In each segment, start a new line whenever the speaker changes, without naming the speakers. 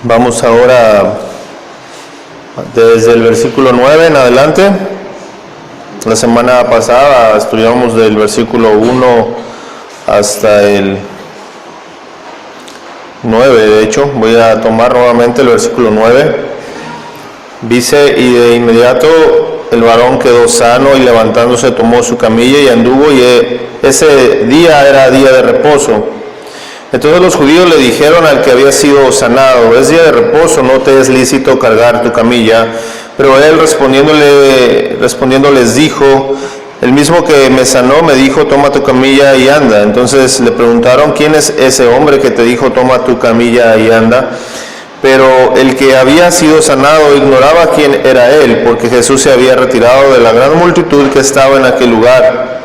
Vamos ahora desde el versículo 9 en adelante. La semana pasada estudiamos del versículo 1 hasta el 9, de hecho. Voy a tomar nuevamente el versículo 9. Dice: y de inmediato el varón quedó sano, y levantándose tomó su camilla y anduvo, y ese día era día de reposo. Entonces los judíos le dijeron al que había sido sanado: es día de reposo, no te es lícito cargar tu camilla. Pero él respondiendo les dijo: el mismo que me sanó me dijo, toma tu camilla y anda. Entonces le preguntaron: ¿quién es ese hombre que te dijo, toma tu camilla y anda? Pero el que había sido sanado ignoraba quién era él, porque Jesús se había retirado de la gran multitud que estaba en aquel lugar.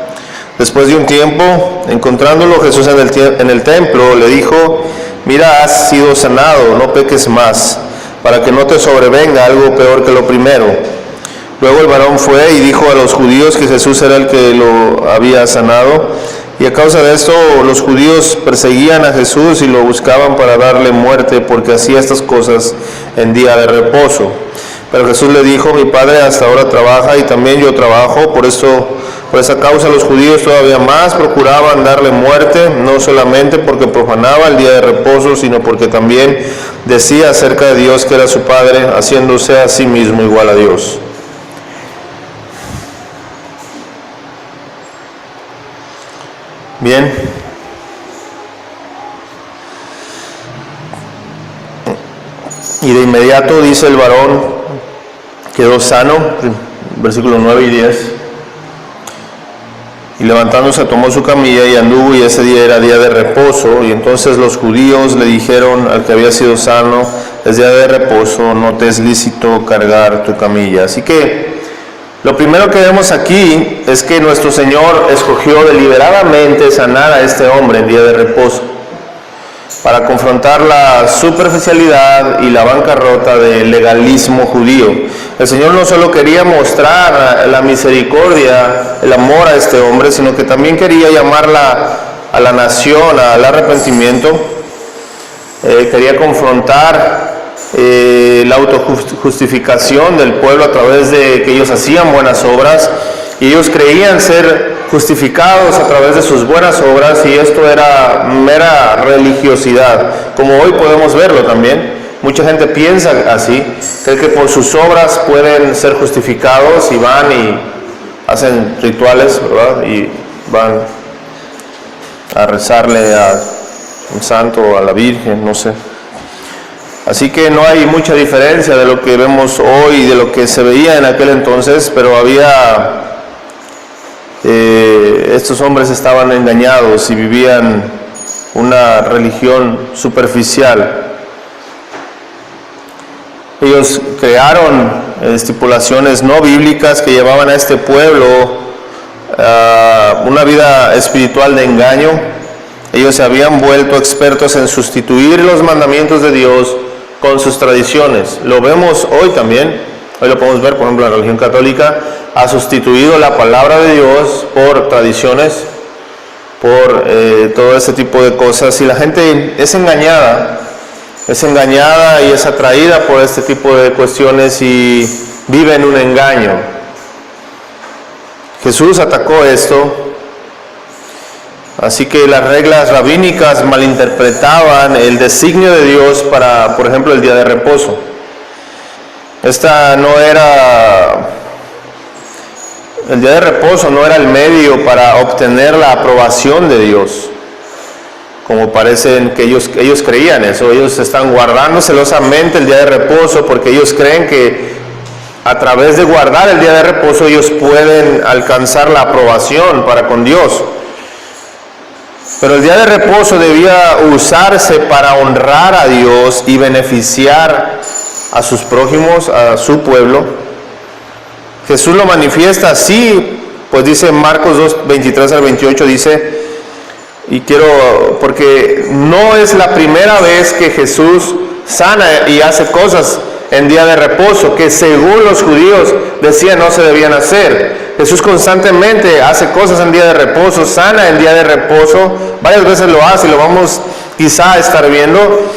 Después de un tiempo, encontrándolo Jesús en el templo, le dijo: mira, has sido sanado, no peques más, para que no te sobrevenga algo peor que lo primero. Luego el varón fue y dijo a los judíos que Jesús era el que lo había sanado, y a causa de esto los judíos perseguían a Jesús y lo buscaban para darle muerte, porque hacía estas cosas en día de reposo. Pero Jesús le dijo: mi Padre hasta ahora trabaja y también yo trabajo. Por esa causa los judíos todavía más procuraban darle muerte, no solamente porque profanaba el día de reposo, sino porque también decía acerca de Dios que era su Padre, haciéndose a sí mismo igual a Dios. Bien. Y de inmediato, dice, el varón quedó sano, versículos 9 y 10. Y levantándose tomó su camilla y anduvo, y ese día era día de reposo. Y entonces los judíos le dijeron al que había sido sano: es día de reposo, no te es lícito cargar tu camilla. Así que lo primero que vemos aquí es que nuestro Señor escogió deliberadamente sanar a este hombre en día de reposo, para confrontar la superficialidad y la bancarrota del legalismo judío. El Señor no solo quería mostrar la misericordia, el amor a este hombre, sino que también quería llamarla a la nación al arrepentimiento. Quería confrontar la autojustificación del pueblo a través de que ellos hacían buenas obras, y ellos creían ser justificados a través de sus buenas obras, y esto era mera religiosidad, como hoy podemos verlo también. Mucha gente piensa así, cree que por sus obras pueden ser justificados, y van y hacen rituales, ¿verdad? Y van a rezarle a un santo o a la Virgen, no sé. Así que no hay mucha diferencia de lo que vemos hoy y de lo que se veía en aquel entonces, pero había... estos hombres estaban engañados y vivían una religión superficial. Ellos crearon estipulaciones no bíblicas que llevaban a este pueblo una vida espiritual de engaño. Ellos se habían vuelto expertos en sustituir los mandamientos de Dios con sus tradiciones. Lo vemos hoy también. Hoy lo podemos ver, por ejemplo, la religión católica ha sustituido la palabra de Dios por tradiciones, por todo ese tipo de cosas, y la gente es engañada y es atraída por este tipo de cuestiones y vive en un engaño. Jesús atacó esto, así que las reglas rabínicas malinterpretaban el designio de Dios para, por ejemplo, el día de reposo. El día de reposo no era el medio para obtener la aprobación de Dios, como parecen que ellos creían eso. Ellos están guardando celosamente el día de reposo porque ellos creen que a través de guardar el día de reposo ellos pueden alcanzar la aprobación para con Dios. Pero el día de reposo debía usarse para honrar a Dios y beneficiar a sus prójimos, a su pueblo. Jesús lo manifiesta así, pues dice Marcos 2, 23 al 28, dice, porque no es la primera vez que Jesús sana y hace cosas en día de reposo, que según los judíos decían no se debían hacer. Jesús constantemente hace cosas en día de reposo, sana en día de reposo, varias veces lo hace y lo vamos quizá a estar viendo.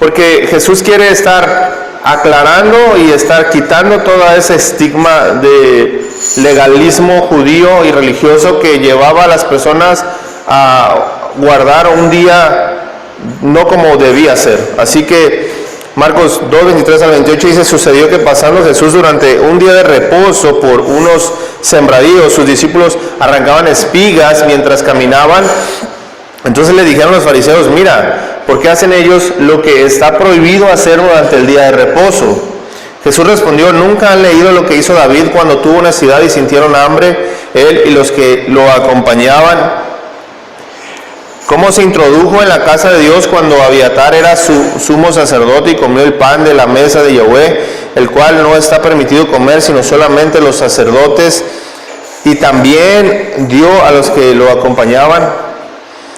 Porque Jesús quiere estar aclarando y estar quitando todo ese estigma de legalismo judío y religioso que llevaba a las personas a guardar un día no como debía ser. Así que Marcos 2, 23 al 28 dice: sucedió que pasando Jesús durante un día de reposo por unos sembradíos, sus discípulos arrancaban espigas mientras caminaban. Entonces le dijeron los fariseos: mira, ¿por qué hacen ellos lo que está prohibido hacer durante el día de reposo? Jesús respondió: ¿nunca han leído lo que hizo David cuando tuvo necesidad y sintieron hambre, él y los que lo acompañaban? ¿Cómo se introdujo en la casa de Dios cuando Abiatar era su sumo sacerdote y comió el pan de la mesa de Yahweh, el cual no está permitido comer sino solamente los sacerdotes, y también dio a los que lo acompañaban?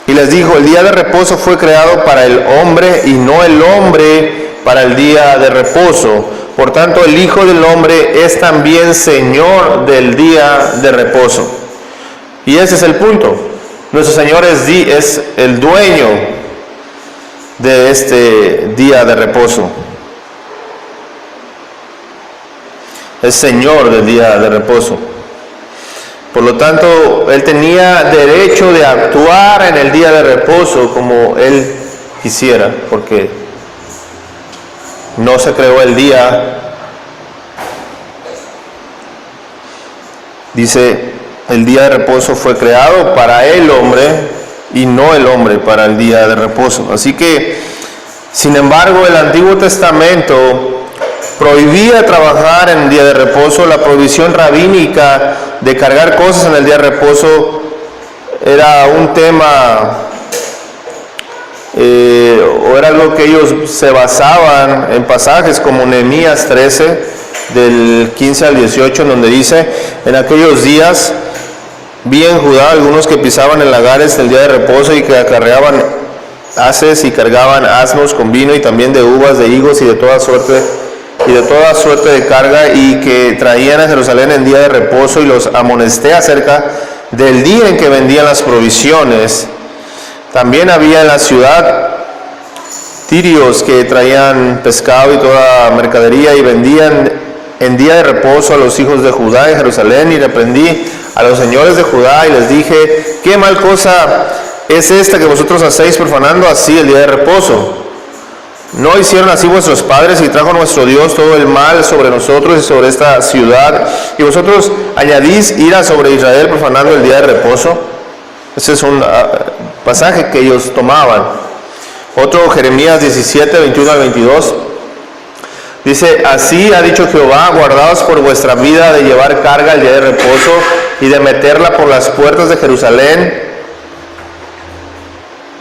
Y les dijo: el día de reposo fue creado para el hombre y no el hombre para el día de reposo. Por tanto, el Hijo del Hombre es también Señor del día de reposo. Y ese es el punto. Nuestro Señor es el dueño de este día de reposo. Es Señor del día de reposo. Por lo tanto, Él tenía derecho de actuar en el día de reposo como Él quisiera, porque no se creó el día. Dice: el día de reposo fue creado para el hombre y no el hombre para el día de reposo. Así que, sin embargo, el Antiguo Testamento prohibía trabajar en el día de reposo. La prohibición rabínica de cargar cosas en el día de reposo era un tema, o era algo que ellos se basaban en pasajes como Nehemías 13, del 15 al 18, en donde dice: en aquellos días vi en Judá algunos que pisaban en lagares el día de reposo y que acarreaban haces y cargaban asnos con vino y también de uvas, de higos y de toda suerte de carga, y que traían a Jerusalén en día de reposo, y los amonesté acerca del día en que vendían las provisiones. También había en la ciudad tirios que traían pescado y toda mercadería y vendían en día de reposo a los hijos de Judá en Jerusalén, y reprendí a los señores de Judá y les dije: ¿qué mal cosa es esta que vosotros hacéis profanando así el día de reposo? ¿No hicieron así vuestros padres y trajo nuestro Dios todo el mal sobre nosotros y sobre esta ciudad? Y vosotros añadís ira sobre Israel profanando el día de reposo. Ese es un pasaje que ellos tomaban. Otro, Jeremías 17, 21 al 22. Dice: así ha dicho Jehová: guardaos por vuestra vida de llevar carga el día de reposo y de meterla por las puertas de Jerusalén.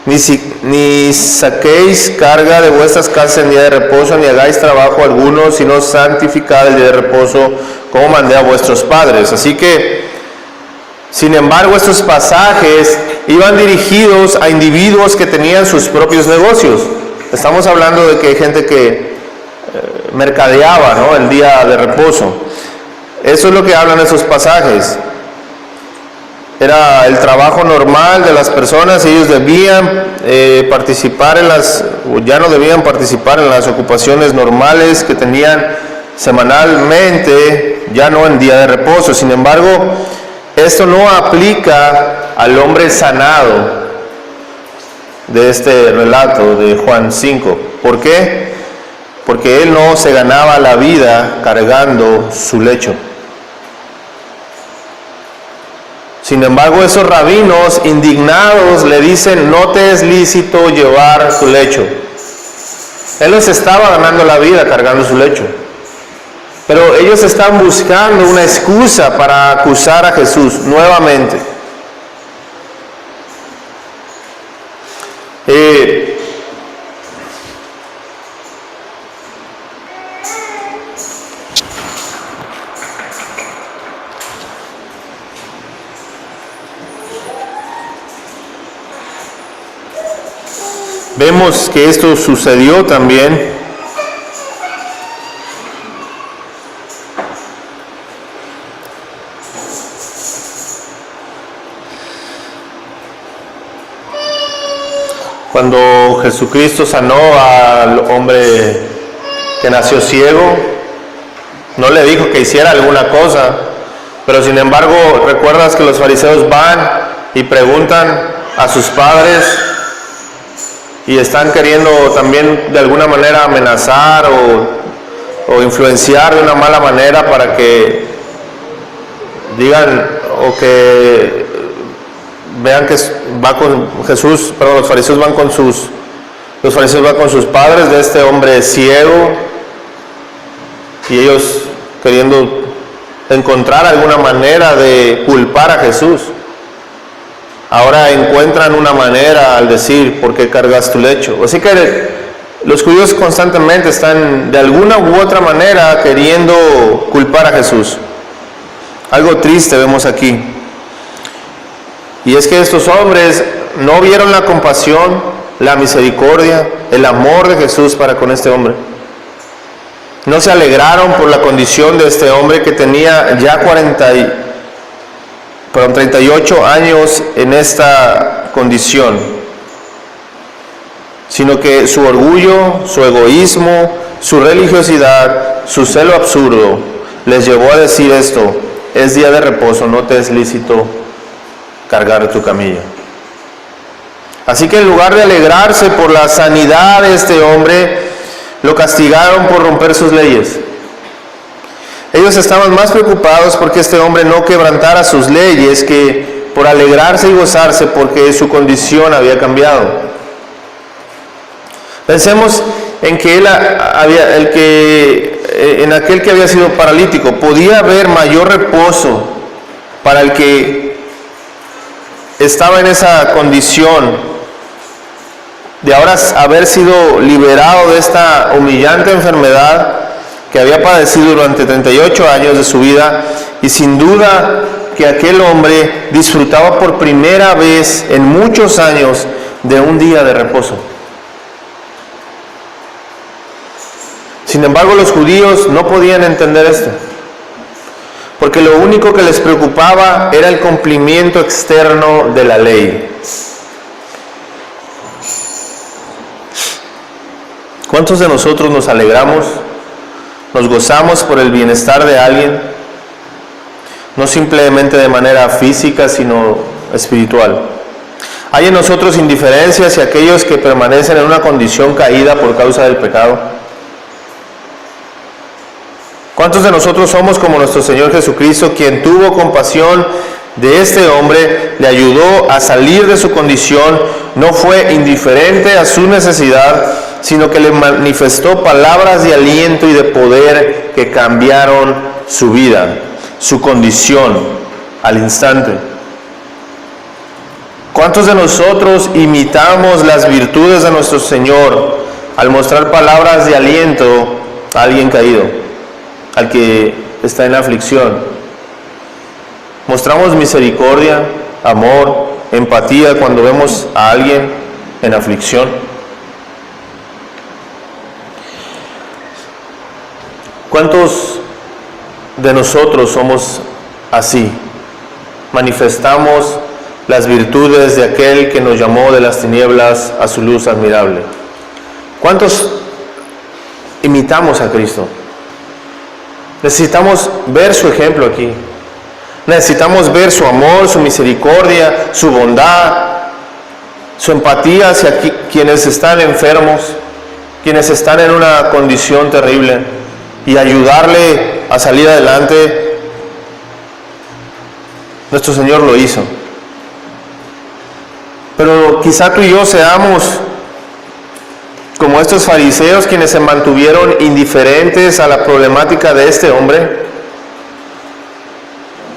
Ni saquéis carga de vuestras casas en día de reposo, ni hagáis trabajo alguno, sino santificad el día de reposo, como mandé a vuestros padres. Así que, sin embargo, estos pasajes iban dirigidos a individuos que tenían sus propios negocios. Estamos hablando de que hay gente que mercadeaba, ¿no?, el día de reposo. Eso es lo que hablan esos pasajes. Era el trabajo normal de las personas, y ellos debían participar ya no debían participar en las ocupaciones normales que tenían semanalmente, ya no en día de reposo. Sin embargo, esto no aplica al hombre sanado de este relato de Juan 5. ¿Por qué? Porque él no se ganaba la vida cargando su lecho. Sin embargo, esos rabinos indignados le dicen: no te es lícito llevar tu lecho. Él no se estaba ganando la vida cargando su lecho, pero ellos están buscando una excusa para acusar a Jesús nuevamente. Vemos que esto sucedió también Cuando Jesucristo sanó al hombre que nació ciego, no le dijo que hiciera alguna cosa, pero sin embargo, recuerdas que los fariseos van y preguntan a sus padres y están queriendo también de alguna manera amenazar o influenciar de una mala manera para que digan o que vean que va con Jesús, perdón, los fariseos van con sus padres de este hombre ciego, y ellos queriendo encontrar alguna manera de culpar a Jesús. Ahora encuentran una manera al decir: ¿por qué cargas tu lecho? Así que los judíos constantemente están de alguna u otra manera queriendo culpar a Jesús. Algo triste vemos aquí, y es que estos hombres no vieron la compasión, la misericordia, el amor de Jesús para con este hombre. No se alegraron por la condición de este hombre que tenía ya 38 años en esta condición, sino que su orgullo, su egoísmo, su religiosidad, su celo absurdo les llevó a decir esto: es día de reposo, no te es lícito cargar tu camilla. Así que en lugar de alegrarse por la sanidad de este hombre, lo castigaron por romper sus leyes. Ellos estaban más preocupados porque este hombre no quebrantara sus leyes que por alegrarse y gozarse porque su condición había cambiado. Pensemos en que en aquel que había sido paralítico. Podía haber mayor reposo para el que estaba en esa condición de ahora haber sido liberado de esta humillante enfermedad que había padecido durante 38 años de su vida, y sin duda que aquel hombre disfrutaba por primera vez en muchos años de un día de reposo. Sin embargo, los judíos no podían entender esto, porque lo único que les preocupaba era el cumplimiento externo de la ley. ¿Cuántos de nosotros nos alegramos, nos gozamos por el bienestar de alguien, no simplemente de manera física, sino espiritual? Hay en nosotros indiferencia hacia aquellos que permanecen en una condición caída por causa del pecado. ¿Cuántos de nosotros somos como nuestro Señor Jesucristo, quien tuvo compasión de este hombre, le ayudó a salir de su condición, no fue indiferente a su necesidad, sino que le manifestó palabras de aliento y de poder que cambiaron su vida, su condición al instante? ¿Cuántos de nosotros imitamos las virtudes de nuestro Señor al mostrar palabras de aliento a alguien caído, al que está en aflicción? Mostramos misericordia, amor, empatía cuando vemos a alguien en aflicción. ¿Cuántos de nosotros somos así? Manifestamos las virtudes de aquel que nos llamó de las tinieblas a su luz admirable. ¿Cuántos imitamos a Cristo? Necesitamos ver su ejemplo aquí. Necesitamos ver su amor, su misericordia, su bondad, su empatía hacia quienes están enfermos, quienes están en una condición terrible, y ayudarle a salir adelante. Nuestro Señor lo hizo. Pero quizá tú y yo seamos como estos fariseos, quienes se mantuvieron indiferentes a la problemática de este hombre,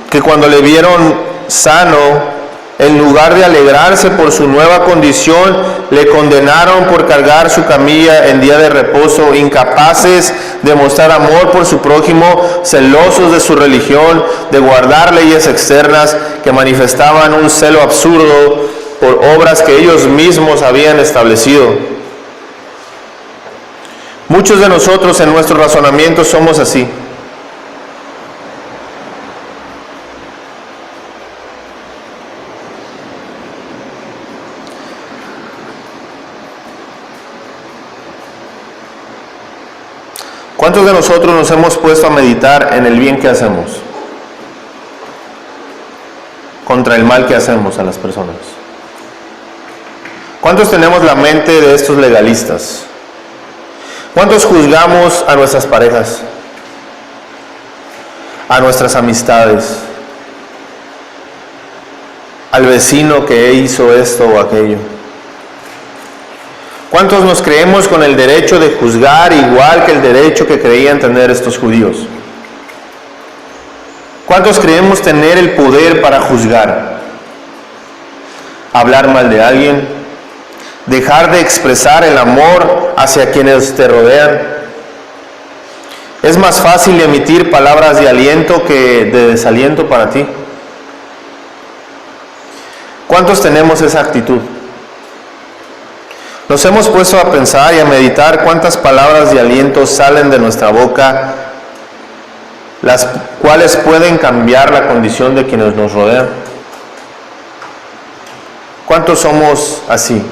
que cuando le vieron sano, en lugar de alegrarse por su nueva condición, le condenaron por cargar su camilla en día de reposo, incapaces de mostrar amor por su prójimo, celosos de su religión, de guardar leyes externas que manifestaban un celo absurdo por obras que ellos mismos habían establecido. Muchos de nosotros en nuestro razonamiento somos así. ¿Cuántos de nosotros nos hemos puesto a meditar en el bien que hacemos contra el mal que hacemos a las personas? ¿Cuántos tenemos la mente de estos legalistas? ¿Cuántos juzgamos a nuestras parejas, a nuestras amistades, al vecino que hizo esto o aquello? ¿Cuántos nos creemos con el derecho de juzgar igual que el derecho que creían tener estos judíos? ¿Cuántos creemos tener el poder para juzgar? Hablar mal de alguien, dejar de expresar el amor hacia quienes te rodean. Es más fácil emitir palabras de aliento que de desaliento para ti. ¿Cuántos tenemos esa actitud? Nos hemos puesto a pensar y a meditar cuántas palabras de aliento salen de nuestra boca, las cuales pueden cambiar la condición de quienes nos rodean. ¿Cuántos somos así?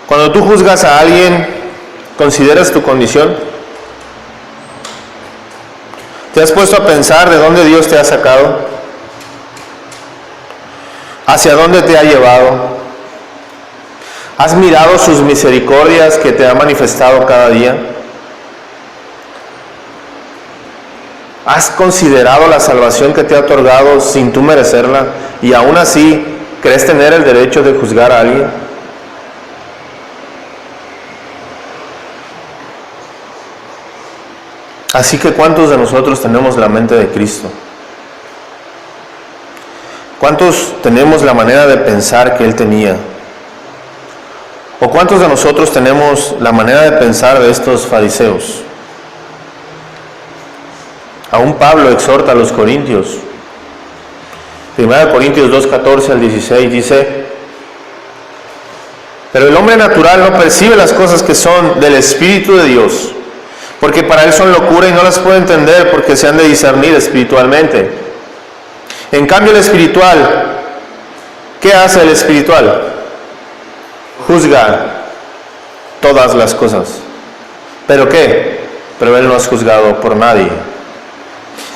Cuando tú juzgas a alguien, ¿consideras tu condición? ¿Te has puesto a pensar de dónde Dios te ha sacado? ¿Hacia dónde te ha llevado? ¿Has mirado sus misericordias que te ha manifestado cada día? ¿Has considerado la salvación que te ha otorgado sin tú merecerla y aún así crees tener el derecho de juzgar a alguien? Así que ¿cuántos de nosotros tenemos la mente de Cristo? ¿Cuántos tenemos la manera de pensar que Él tenía? ¿O cuántos de nosotros tenemos la manera de pensar de estos fariseos? Aún Pablo exhorta a los corintios. 1 Corintios 2:14 al 16 dice: pero el hombre natural no percibe las cosas que son del Espíritu de Dios, porque para él son locura y no las puede entender porque se han de discernir espiritualmente. En cambio el espiritual, ¿qué hace el espiritual? Juzga todas las cosas. ¿Pero qué? Pero él no es juzgado por nadie.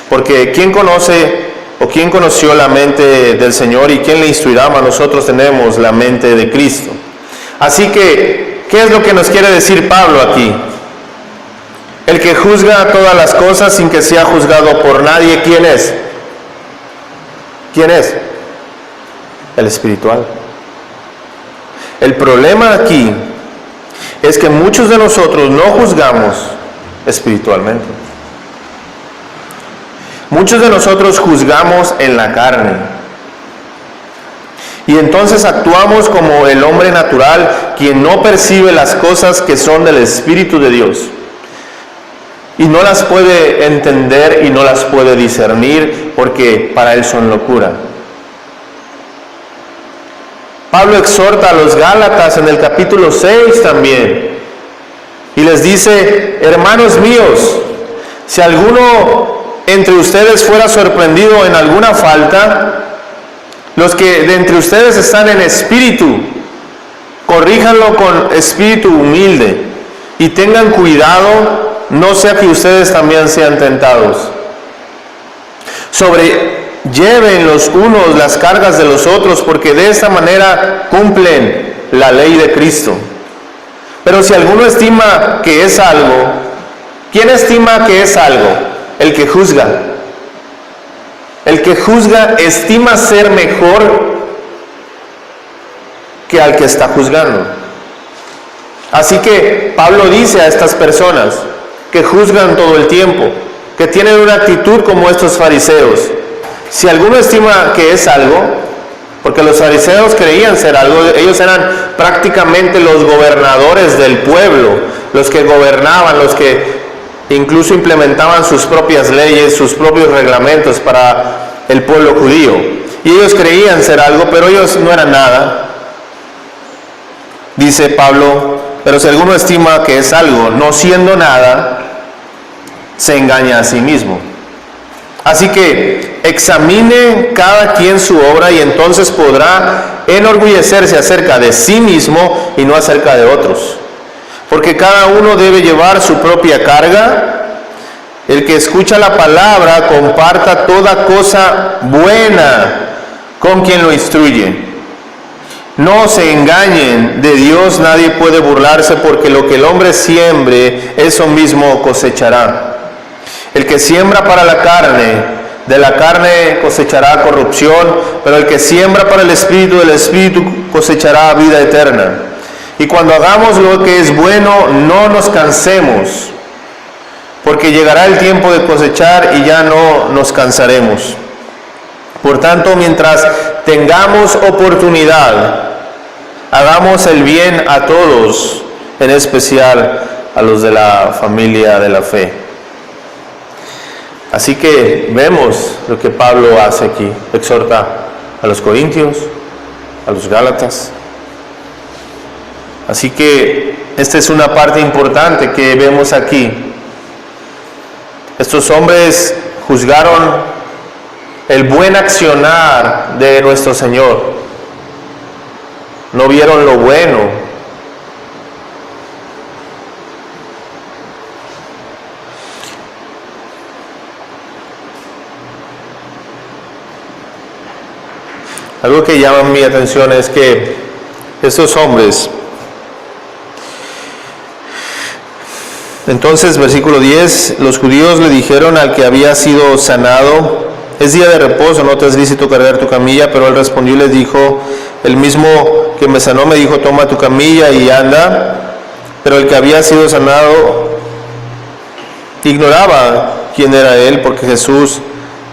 Porque ¿quién conoce o quién conoció la mente del Señor y quién le instruirá? Mas nosotros tenemos la mente de Cristo. Así que, ¿qué es lo que nos quiere decir Pablo aquí? El que juzga todas las cosas sin que sea juzgado por nadie, ¿quién es? ¿Quién es? El espiritual. El problema aquí es que muchos de nosotros no juzgamos espiritualmente. Muchos de nosotros juzgamos en la carne. Y entonces actuamos como el hombre natural, quien no percibe las cosas que son del Espíritu de Dios. Y no las puede entender y no las puede discernir porque para él son locura. Pablo exhorta a los Gálatas en el capítulo 6 también. Y les dice: hermanos míos, si alguno entre ustedes fuera sorprendido en alguna falta, los que de entre ustedes están en espíritu, corríjanlo con espíritu humilde y tengan cuidado, no sea que ustedes también sean tentados. Sobrelleven los unos las cargas de los otros, porque de esta manera cumplen la ley de Cristo. Pero si alguno estima que es algo, ¿quién estima que es algo? El que juzga. El que juzga estima ser mejor que al que está juzgando. Así que Pablo dice a estas personas que juzgan todo el tiempo, que tienen una actitud como estos fariseos: si alguno estima que es algo, porque los fariseos creían ser algo, ellos eran prácticamente los gobernadores del pueblo, los que gobernaban, los que incluso implementaban sus propias leyes, sus propios reglamentos para el pueblo judío. Y ellos creían ser algo, pero ellos no eran nada. Dice Pablo: pero si alguno estima que es algo, no siendo nada, se engaña a sí mismo. Así que examine cada quien su obra y entonces podrá enorgullecerse acerca de sí mismo y no acerca de otros. porque cada uno debe llevar su propia carga. El que escucha la palabra comparta toda cosa buena con quien lo instruye. No se engañen, de Dios nadie puede burlarse, porque lo que el hombre siembre, eso mismo cosechará. El que siembra para la carne, de la carne cosechará corrupción, pero el que siembra para el Espíritu, del Espíritu cosechará vida eterna. Y cuando hagamos lo que es bueno, no nos cansemos, porque llegará el tiempo de cosechar y ya no nos cansaremos. Por tanto, mientras tengamos oportunidad, hagamos el bien a todos, en especial a los de la familia de la fe. Así que vemos lo que Pablo hace aquí. Exhorta a los corintios, a los gálatas. Así que esta es una parte importante que vemos aquí. Estos hombres juzgaron el buen accionar de nuestro Señor. No vieron lo bueno. Algo que llama mi atención es que estos hombres, entonces versículo 10, los judíos le dijeron al que había sido sanado: es día de reposo, no te es lícito cargar tu camilla. Pero él respondió y les dijo: el mismo que me sanó me dijo, toma tu camilla y anda. Pero el que había sido sanado ignoraba quién era él, porque Jesús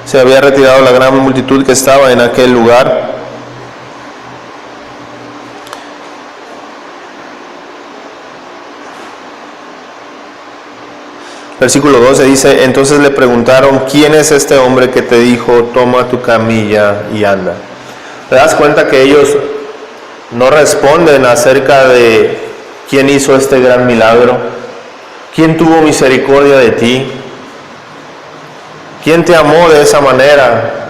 se había retirado de la gran multitud que estaba en aquel lugar. Versículo 12 dice: entonces le preguntaron, ¿quién es este hombre que te dijo, toma tu camilla y anda? ¿Te das cuenta que ellos no responden acerca de quién hizo este gran milagro? ¿Quién tuvo misericordia de ti? ¿Quién te amó de esa manera?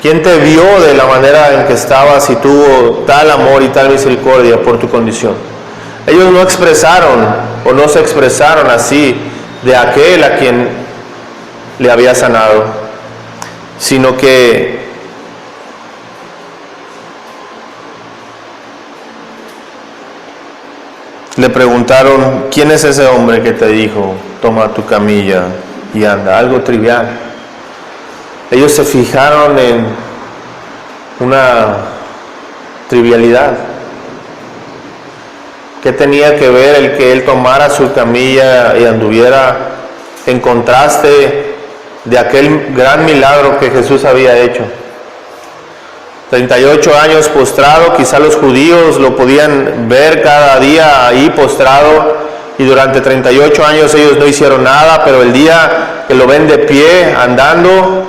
¿Quién te vio de la manera en que estabas y tuvo tal amor y tal misericordia por tu condición? Ellos no expresaron o no se expresaron así de aquel a quien le había sanado, sino que le preguntaron, ¿quién es ese hombre que te dijo, toma tu camilla y anda? Algo trivial. Ellos se fijaron en una trivialidad. ¿Qué tenía que ver el que él tomara su camilla y anduviera, en contraste de aquel gran milagro que Jesús había hecho? 38 años postrado, quizá los judíos lo podían ver cada día ahí postrado, y durante 38 años ellos no hicieron nada, pero el día que lo ven de pie, andando,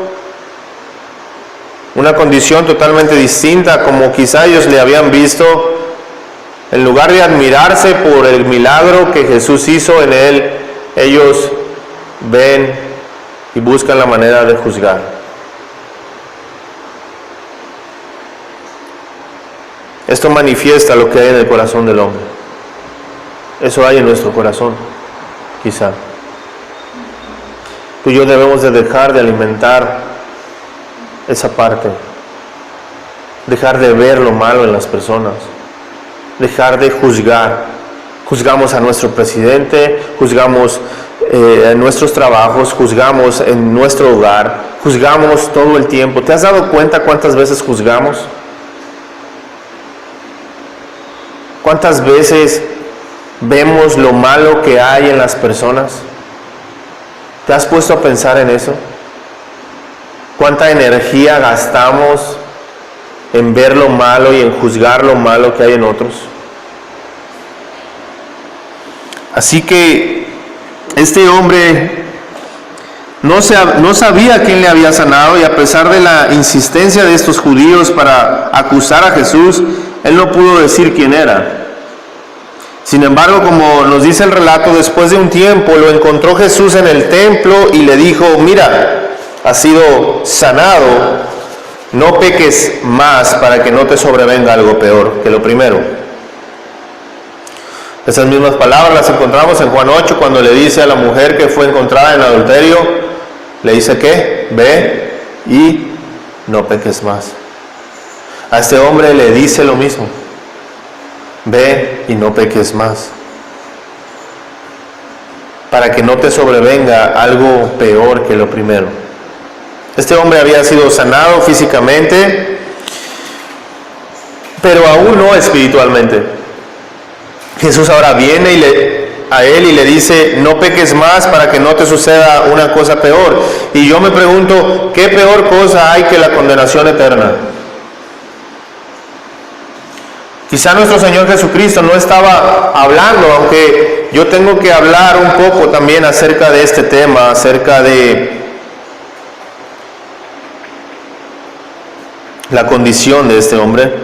una condición totalmente distinta, como quizá ellos le habían visto. En lugar de admirarse por el milagro que Jesús hizo en él, ellos ven y buscan la manera de juzgar. Esto manifiesta lo que hay en el corazón del hombre. Eso hay en nuestro corazón, quizá. Tú y yo debemos de dejar de alimentar esa parte, dejar de ver lo malo en las personas, dejar de juzgar. Juzgamos a nuestro presidente, juzgamos en nuestros trabajos, juzgamos en nuestro hogar, juzgamos todo el tiempo. ¿Te has dado cuenta cuántas veces juzgamos? ¿Cuántas veces vemos lo malo que hay en las personas? ¿Te has puesto a pensar en eso? ¿Cuánta energía gastamos en ver lo malo y en juzgar lo malo que hay en otros? Así que este hombre no sabía quién le había sanado, y a pesar de la insistencia de estos judíos para acusar a Jesús, él no pudo decir quién era. Sin embargo, como nos dice el relato, después de un tiempo lo encontró Jesús en el templo y le dijo: mira, has sido sanado, no peques más para que no te sobrevenga algo peor que lo primero. Esas mismas palabras las encontramos en Juan 8, cuando le dice a la mujer que fue encontrada en adulterio, le dice que ve y no peques más. A este hombre le dice lo mismo: ve y no peques más, para que no te sobrevenga algo peor que lo primero. Este hombre había sido sanado físicamente, pero aún no espiritualmente. Jesús ahora viene a él y le dice: no peques más para que no te suceda una cosa peor. Y yo me pregunto, ¿qué peor cosa hay que la condenación eterna? Quizá nuestro Señor Jesucristo no estaba hablando, aunque yo tengo que hablar un poco también acerca de este tema, acerca de la condición de este hombre.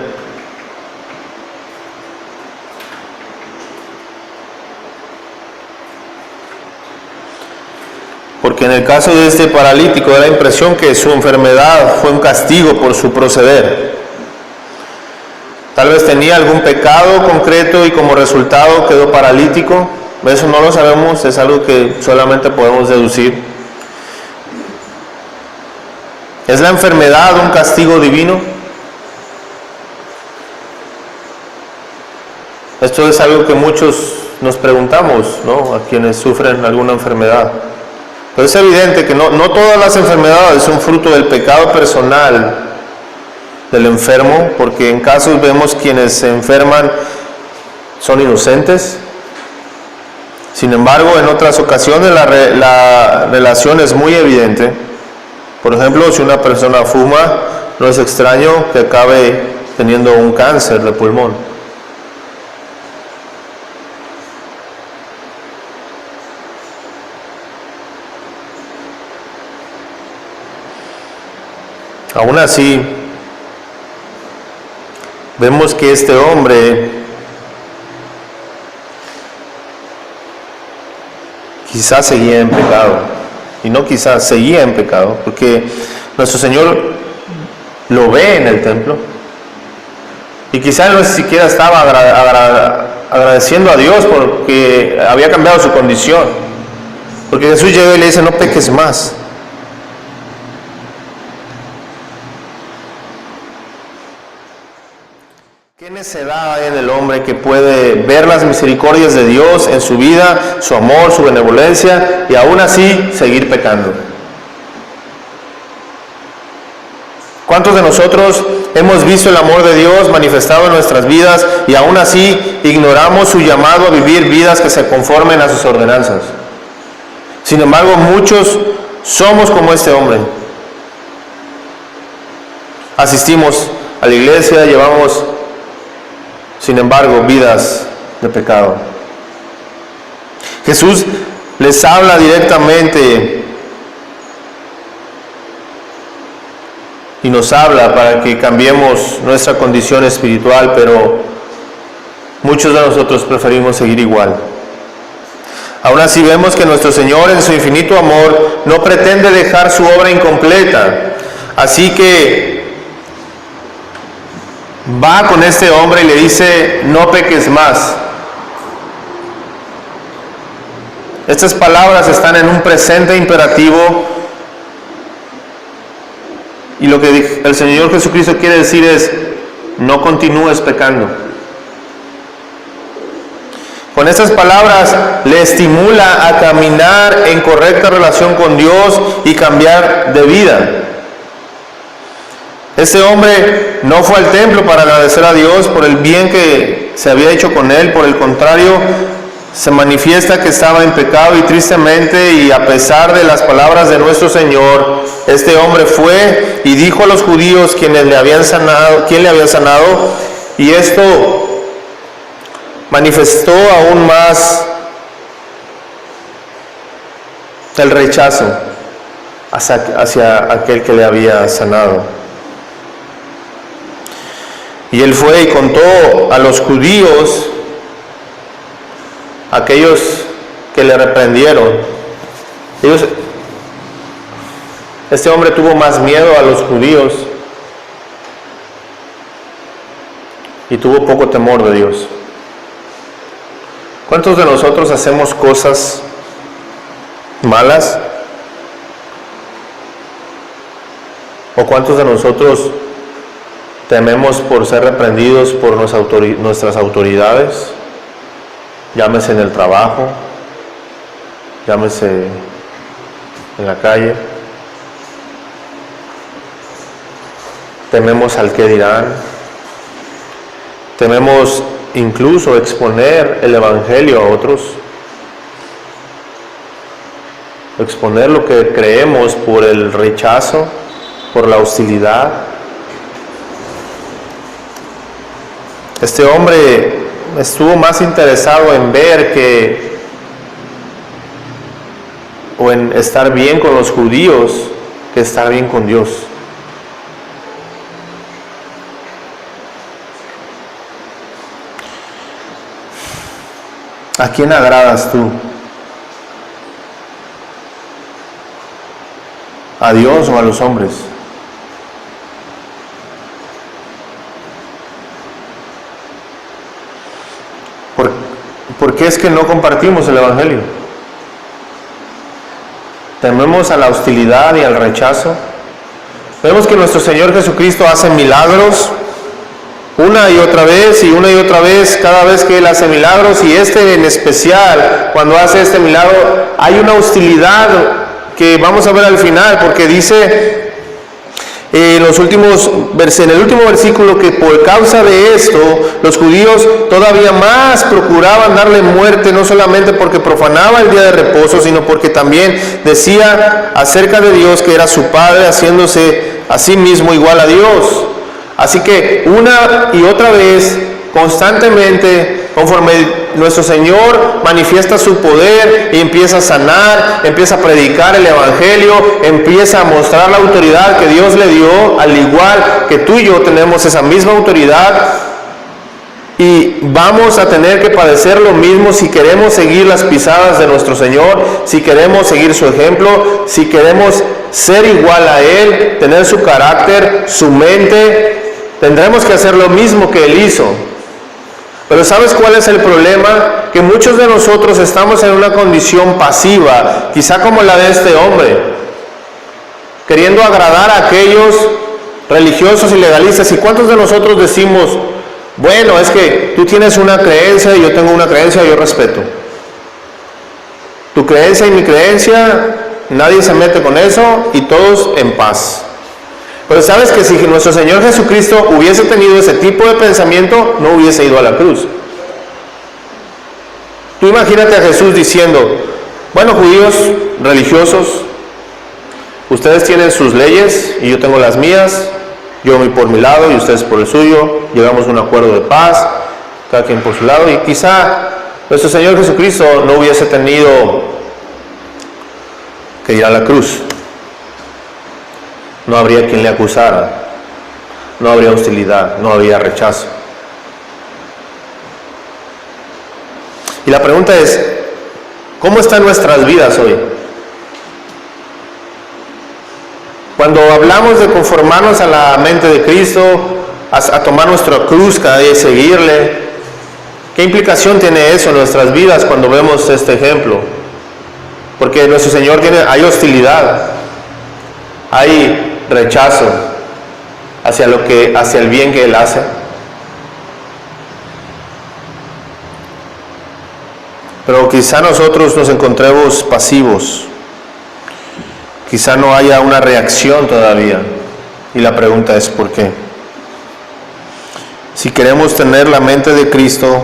Porque en el caso de este paralítico da la impresión que su enfermedad fue un castigo por su proceder. Tal vez tenía algún pecado concreto y como resultado quedó paralítico. Eso no lo sabemos, es algo que solamente podemos deducir. ¿Es la enfermedad un castigo divino? Esto es algo que muchos nos preguntamos, ¿no?, a quienes sufren alguna enfermedad. Pero es evidente que no todas las enfermedades son fruto del pecado personal del enfermo, porque en casos vemos quienes se enferman son inocentes. Sin embargo, en otras ocasiones la relación es muy evidente. Por ejemplo, si una persona fuma, no es extraño que acabe teniendo un cáncer de pulmón. Aún así, vemos que este hombre quizás seguía en pecado, y no quizás, seguía en pecado, porque nuestro Señor lo ve en el templo, y quizás no siquiera estaba agradeciendo a Dios porque había cambiado su condición, porque Jesús llega y le dice: no peques más. ¿Qué necedad hay en el hombre que puede ver las misericordias de Dios en su vida, su amor, su benevolencia, y aún así seguir pecando? ¿Cuántos de nosotros hemos visto el amor de Dios manifestado en nuestras vidas y aún así ignoramos su llamado a vivir vidas que se conformen a sus ordenanzas? Sin embargo, muchos somos como este hombre. Asistimos a la iglesia, llevamos, sin embargo, vidas de pecado. Jesús les habla directamente y nos habla para que cambiemos nuestra condición espiritual, pero muchos de nosotros preferimos seguir igual. Aún así vemos que nuestro Señor, en su infinito amor, no pretende dejar su obra incompleta. Así que va con este hombre y le dice: no peques más. Estas palabras están en un presente imperativo, y lo que el Señor Jesucristo quiere decir es: no continúes pecando. Con estas palabras le estimula a caminar en correcta relación con Dios y cambiar de vida. Este hombre no fue al templo para agradecer a Dios por el bien que se había hecho con él. Por el contrario, se manifiesta que estaba en pecado, y tristemente, y a pesar de las palabras de nuestro Señor, este hombre fue y dijo a los judíos quién le había sanado, y esto manifestó aún más el rechazo hacia aquel que le había sanado. Y él fue y contó a los judíos, aquellos que le reprendieron. Este hombre tuvo más miedo a los judíos y tuvo poco temor de Dios. ¿Cuántos de nosotros hacemos cosas malas? ¿O cuántos de nosotros tememos por ser reprendidos por nuestras autoridades? Llámese en el trabajo, llámese en la calle. Tememos al qué dirán. Tememos incluso exponer el Evangelio a otros. Exponer lo que creemos por el rechazo, por la hostilidad. Este hombre estuvo más interesado en ver o en estar bien con los judíos que estar bien con Dios. ¿A quién agradas tú? ¿A Dios o a los hombres? ¿Por qué es que no compartimos el Evangelio? Tememos a la hostilidad y al rechazo. Vemos que nuestro Señor Jesucristo hace milagros una y otra vez, cada vez que Él hace milagros, y en especial, cuando hace este milagro, hay una hostilidad que vamos a ver al final, porque dice en el último versículo que por causa de esto, los judíos todavía más procuraban darle muerte, no solamente porque profanaba el día de reposo, sino porque también decía acerca de Dios que era su Padre, haciéndose a sí mismo igual a Dios. Así que una y otra vez, constantemente, conforme nuestro Señor manifiesta su poder y empieza a sanar, empieza a predicar el Evangelio, empieza a mostrar la autoridad que Dios le dio, al igual que tú y yo tenemos esa misma autoridad, y vamos a tener que padecer lo mismo si queremos seguir las pisadas de nuestro Señor, si queremos seguir su ejemplo, si queremos ser igual a Él, tener su carácter, su mente. Tendremos que hacer lo mismo que Él hizo. Pero ¿sabes cuál es el problema? Que muchos de nosotros estamos en una condición pasiva, quizá como la de este hombre, queriendo agradar a aquellos religiosos y legalistas. ¿Y cuántos de nosotros decimos, bueno, es que tú tienes una creencia y yo tengo una creencia y yo respeto? Tu creencia y mi creencia, nadie se mete con eso y todos en paz. Pero sabes que si nuestro Señor Jesucristo hubiese tenido ese tipo de pensamiento, no hubiese ido a la cruz. Tú imagínate a Jesús diciendo, bueno, judíos religiosos, ustedes tienen sus leyes y yo tengo las mías, yo voy por mi lado y ustedes por el suyo, llegamos a un acuerdo de paz, cada quien por su lado, y quizá nuestro Señor Jesucristo no hubiese tenido que ir a la cruz. No habría quien le acusara, no habría hostilidad, no habría rechazo. Y la pregunta es, ¿cómo están nuestras vidas hoy? Cuando hablamos de conformarnos a la mente de Cristo, a tomar nuestra cruz cada día y seguirle, ¿qué implicación tiene eso en nuestras vidas cuando vemos este ejemplo? Porque nuestro Señor hay hostilidad, hay rechazo hacia el bien que Él hace. Pero quizá nosotros nos encontremos pasivos, quizá no haya una reacción todavía, y la pregunta es ¿por qué? Si queremos tener la mente de Cristo,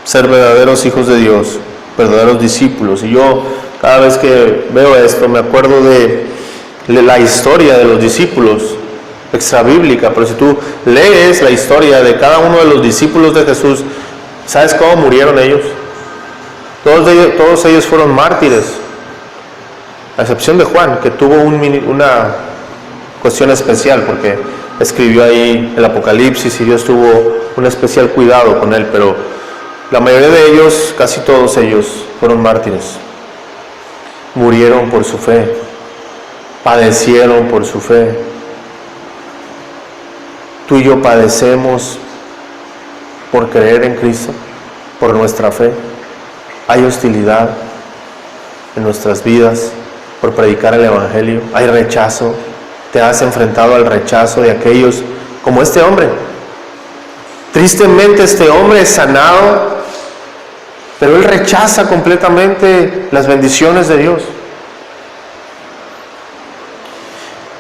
ser verdaderos hijos de Dios, verdaderos discípulos, y yo cada vez que veo esto me acuerdo de la historia de los discípulos extrabíblica, pero si tú lees la historia de cada uno de los discípulos de Jesús, ¿sabes cómo murieron ellos? Todos ellos fueron mártires, a excepción de Juan, que tuvo una cuestión especial, porque escribió ahí el Apocalipsis y Dios tuvo un especial cuidado con él, pero la mayoría de ellos, casi todos ellos, fueron mártires. Murieron por su fe, padecieron por su fe. Tú y yo padecemos por creer en Cristo, por nuestra fe. Hay hostilidad en nuestras vidas por predicar el Evangelio. Hay rechazo. Te has enfrentado al rechazo de aquellos como este hombre. Tristemente este hombre es sanado, pero él rechaza completamente las bendiciones de Dios.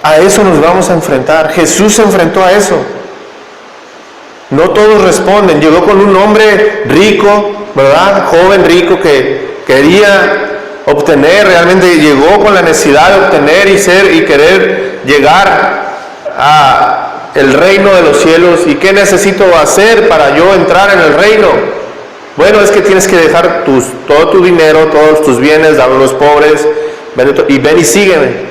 A eso nos vamos a enfrentar. Jesús se enfrentó a eso. No todos responden. Llegó con un hombre rico, ¿verdad? Joven rico que quería obtener, realmente llegó con la necesidad de obtener y querer llegar a el reino de los cielos. ¿Y qué necesito hacer para yo entrar en el reino? Bueno, es que tienes que dejar todo tu dinero, todos tus bienes, darlo a los pobres, ven y sígueme.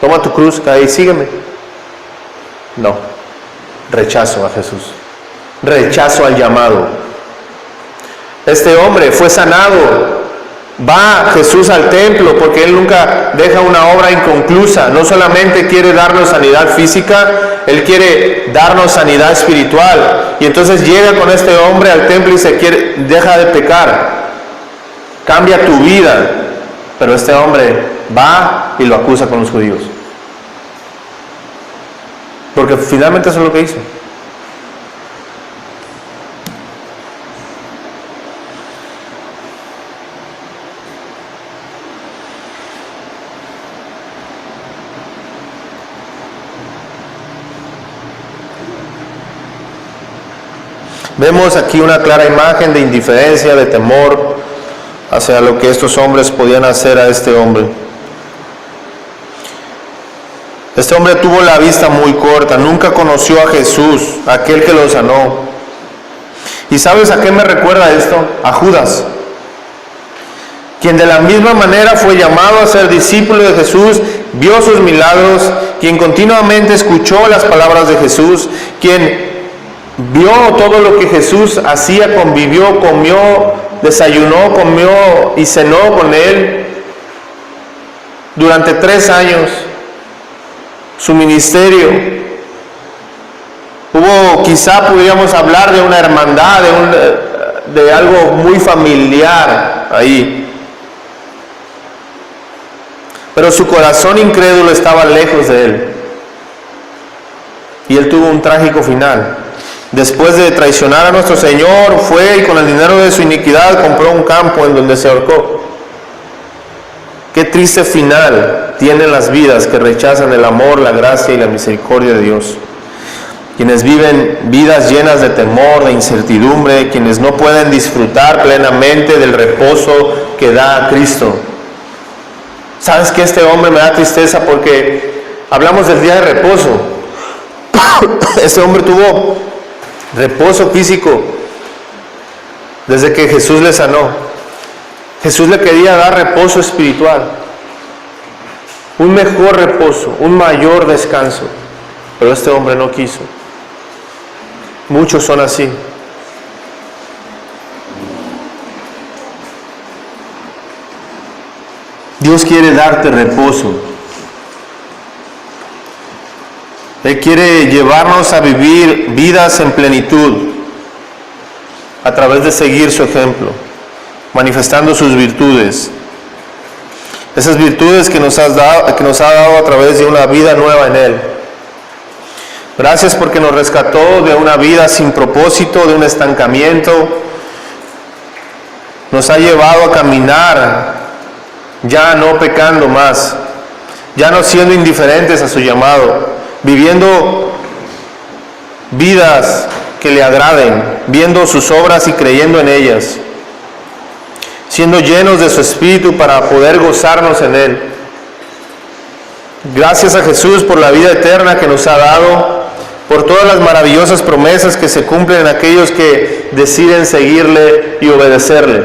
Toma tu cruz, cae y sígueme. No, rechazo a Jesús, rechazo al llamado. Este hombre fue sanado. Va Jesús al templo porque Él nunca deja una obra inconclusa. No solamente quiere darnos sanidad física, Él quiere darnos sanidad espiritual. Y entonces llega con este hombre al templo y deja de pecar. Cambia tu vida. Pero este hombre va y lo acusa con los judíos. Porque finalmente eso es lo que hizo. Vemos aquí una clara imagen de indiferencia, de temor hacia lo que estos hombres podían hacer a este hombre. Este hombre tuvo la vista muy corta, nunca conoció a Jesús, aquel que lo sanó. ¿Y sabes a qué me recuerda esto? A Judas, quien de la misma manera fue llamado a ser discípulo de Jesús, vio sus milagros, quien continuamente escuchó las palabras de Jesús, quien vio todo lo que Jesús hacía, convivió, comió, desayunó, comió y cenó con Él durante 3 años. Su ministerio. Quizá pudiéramos hablar de una hermandad, de algo muy familiar ahí. Pero su corazón incrédulo estaba lejos de Él. Y Él tuvo un trágico final. Después de traicionar a nuestro Señor, fue y con el dinero de su iniquidad compró un campo en donde se ahorcó. Qué triste final tienen las vidas que rechazan el amor, la gracia y la misericordia de Dios. Quienes viven vidas llenas de temor, de incertidumbre, quienes no pueden disfrutar plenamente del reposo que da a Cristo. ¿Sabes que este hombre me da tristeza? Porque hablamos del día de reposo. Este hombre tuvo reposo físico desde que Jesús le sanó. Jesús le quería dar reposo espiritual, un mejor reposo, un mayor descanso, pero este hombre no quiso. Muchos son así. Dios quiere darte reposo. Él quiere llevarnos a vivir vidas en plenitud a través de seguir su ejemplo, manifestando sus virtudes. Esas virtudes que nos ha dado a través de una vida nueva en Él. Gracias porque nos rescató de una vida sin propósito, de un estancamiento. Nos ha llevado a caminar, ya no pecando más, ya no siendo indiferentes a su llamado, viviendo vidas que le agraden, viendo sus obras y creyendo en ellas, siendo llenos de su Espíritu para poder gozarnos en Él. Gracias a Jesús por la vida eterna que nos ha dado, por todas las maravillosas promesas que se cumplen en aquellos que deciden seguirle y obedecerle.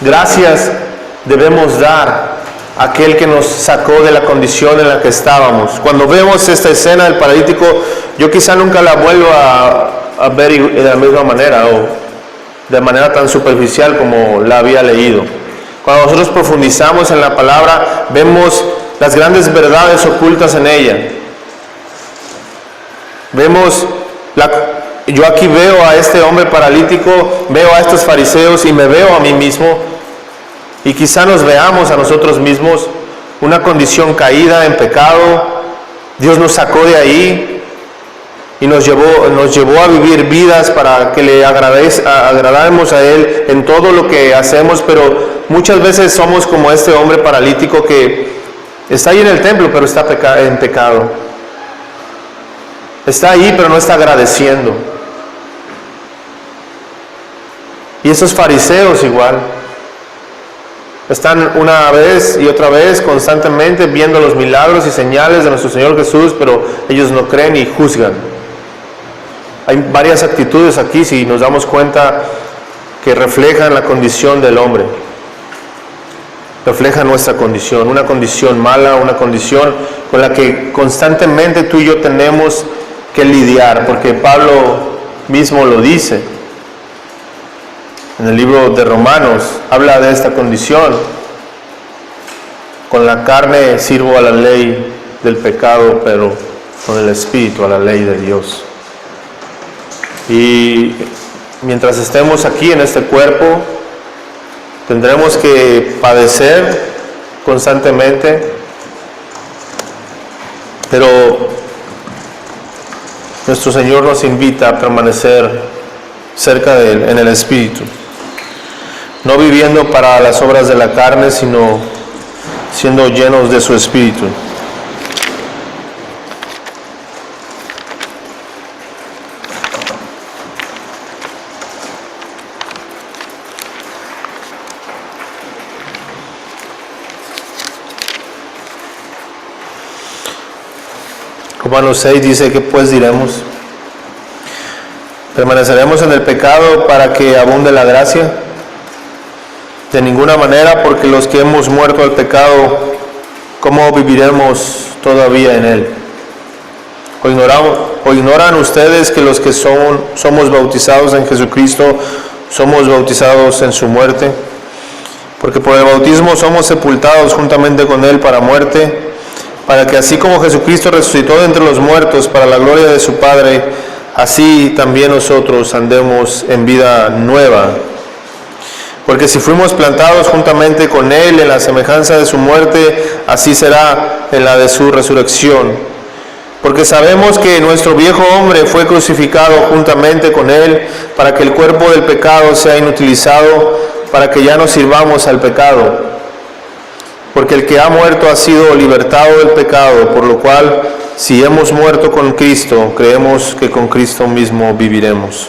Gracias debemos dar a aquel que nos sacó de la condición en la que estábamos. Cuando vemos esta escena del paralítico, yo quizá nunca la vuelvo a ver de la misma manera o de manera tan superficial como la había leído. Cuando nosotros profundizamos en la palabra, vemos las grandes verdades ocultas en ella. Yo aquí veo a este hombre paralítico, veo a estos fariseos y me veo a mí mismo Y quizá nos veamos a nosotros mismos una condición caída en pecado. Dios nos sacó de ahí y nos llevó a vivir vidas para que le agradáramos a Él en todo lo que hacemos, pero muchas veces somos como este hombre paralítico que está ahí en el templo, pero está en pecado. Está ahí, pero no está agradeciendo. Y esos fariseos igual. Están una vez y otra vez constantemente viendo los milagros y señales de nuestro Señor Jesús, pero ellos no creen y juzgan. Hay varias actitudes aquí, si nos damos cuenta, que reflejan la condición del hombre. Refleja nuestra condición, una condición mala, una condición con la que constantemente tú y yo tenemos que lidiar, porque Pablo mismo lo dice. En el libro de Romanos habla de esta condición. Con la carne sirvo a la ley del pecado, pero con el Espíritu a la ley de Dios. Y mientras estemos aquí en este cuerpo, tendremos que padecer constantemente, pero nuestro Señor nos invita a permanecer cerca de Él, en el Espíritu. No viviendo para las obras de la carne, sino siendo llenos de su Espíritu. Romanos 6 dice que pues diremos, ¿permaneceremos en el pecado para que abunde la gracia? De ninguna manera, porque los que hemos muerto al pecado, ¿cómo viviremos todavía en él? ¿O ignoran ustedes que los que somos bautizados en Jesucristo, somos bautizados en su muerte? Porque por el bautismo somos sepultados juntamente con él para muerte, para que así como Jesucristo resucitó de entre los muertos para la gloria de su Padre, así también nosotros andemos en vida nueva. Porque si fuimos plantados juntamente con Él en la semejanza de su muerte, así será en la de su resurrección. Porque sabemos que nuestro viejo hombre fue crucificado juntamente con Él, para que el cuerpo del pecado sea inutilizado, para que ya no sirvamos al pecado. Porque el que ha muerto ha sido libertado del pecado, por lo cual, si hemos muerto con Cristo, creemos que con Cristo mismo viviremos.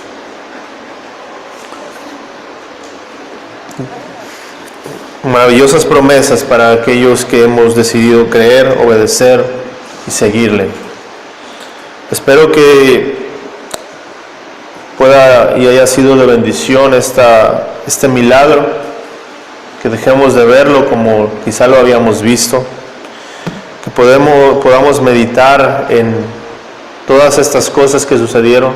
Maravillosas promesas para aquellos que hemos decidido creer, obedecer y seguirle. Espero que pueda y haya sido de bendición este milagro, que dejemos de verlo como quizá lo habíamos visto, que podamos meditar en todas estas cosas que sucedieron,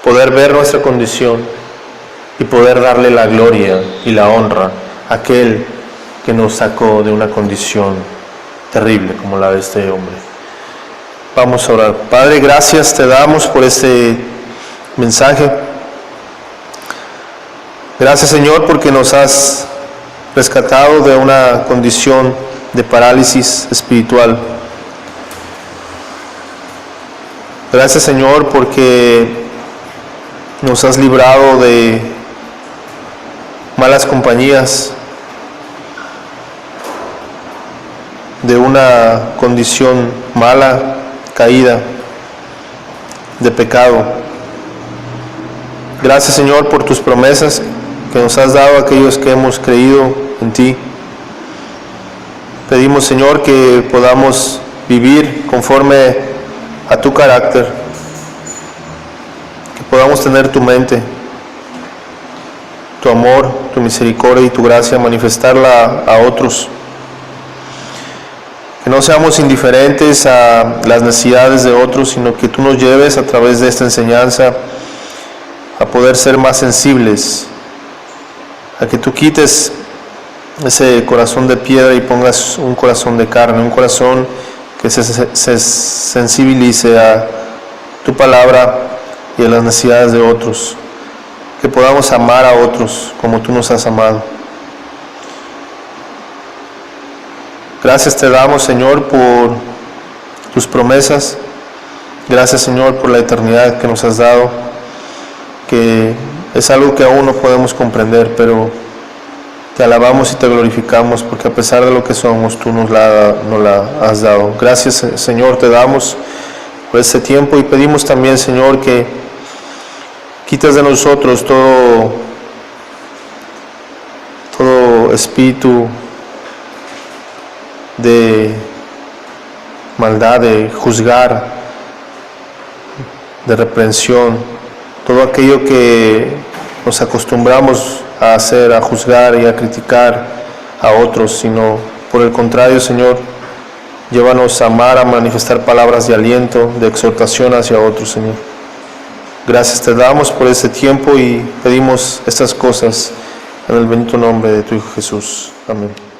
poder ver nuestra condición y poder darle la gloria y la honra a aquel que nos sacó de una condición terrible como la de este hombre. Vamos a orar. Padre, gracias te damos por este mensaje. Gracias, Señor, porque nos has rescatado de una condición de parálisis espiritual. Gracias, Señor, porque nos has librado de malas compañías, de una condición mala, caída, de pecado. Gracias, Señor, por tus promesas que nos has dado a aquellos que hemos creído en ti. Pedimos, Señor, que podamos vivir conforme a tu carácter, que podamos tener tu mente, tu amor, tu misericordia y tu gracia, manifestarla a otros. Que no seamos indiferentes a las necesidades de otros, sino que tú nos lleves a través de esta enseñanza a poder ser más sensibles, a que tú quites ese corazón de piedra y pongas un corazón de carne, un corazón que se sensibilice a tu palabra y a las necesidades de otros. que podamos amar a otros como tú nos has amado. Gracias te damos, Señor, por tus promesas. Gracias, Señor, por la eternidad que nos has dado, que es algo que aún no podemos comprender, pero te alabamos y te glorificamos porque a pesar de lo que somos, tú nos la has dado. Gracias, Señor, te damos por este tiempo y pedimos también, Señor, que quites de nosotros todo espíritu de maldad, de juzgar, de reprensión, todo aquello que nos acostumbramos a hacer, a juzgar y a criticar a otros, sino por el contrario, Señor, llévanos a amar, a manifestar palabras de aliento, de exhortación hacia otros, Señor. Gracias te damos por este tiempo y pedimos estas cosas en el bendito nombre de tu Hijo Jesús. Amén.